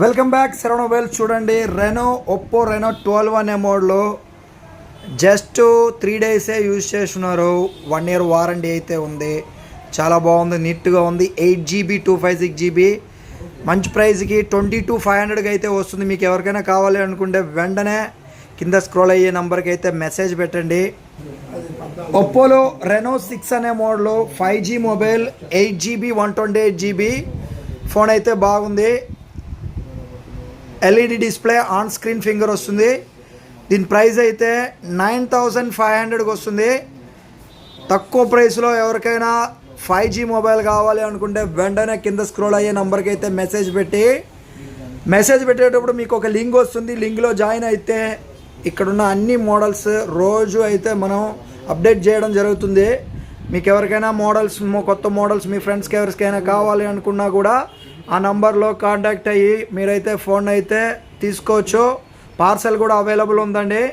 Welcome back Saravana mobile. చూడండి, Oppo Reno 12 అనే మోడల్లో జస్ట్ 3 డేసే యూజ్ చేస్తున్నారు. 1 ఇయర్ వారంటీ అయితే ఉంది. చాలా బాగుంది, నీట్గా ఉంది. 8GB 256GB మంచి ప్రైస్కి 22,500కి అయితే వస్తుంది. మీకు ఎవరికైనా కావాలి అనుకుంటే వెంటనే కింద స్క్రోల్ అయ్యే నెంబర్కి అయితే మెసేజ్ పెట్టండి. ఒప్పోలో రెనో 6 అనే మోడల్లో 5G mobile, 8GB 128GB phone అయితే బాగుంది. LED display, on screen finger వస్తుంది. దీని ప్రైస్ అయితే 9,500కి వస్తుంది. తక్కువ ప్రైస్లో ఎవరికైనా 5G మొబైల్ కావాలి అనుకుంటే వెంటనే కింద స్క్రోల్ అయ్యే నెంబర్కి అయితే మెసేజ్ పెట్టేటప్పుడు మీకు ఒక లింక్ వస్తుంది. లింక్లో జాయిన్ అయితే ఇక్కడున్న అన్ని మోడల్స్ రోజు అయితే మనం అప్డేట్ చేయడం జరుగుతుంది. మీకు ఎవరికైనా కొత్త మోడల్స్ మీ ఫ్రెండ్స్కి ఎవరికైనా కావాలి అనుకున్నా కూడా ఆ నంబర్లో కాంటాక్ట్ అయ్యి మీరైతే ఫోన్ అయితే తీసుకోవచ్చు. పార్సల్ కూడా అవైలబుల్ ఉందండి.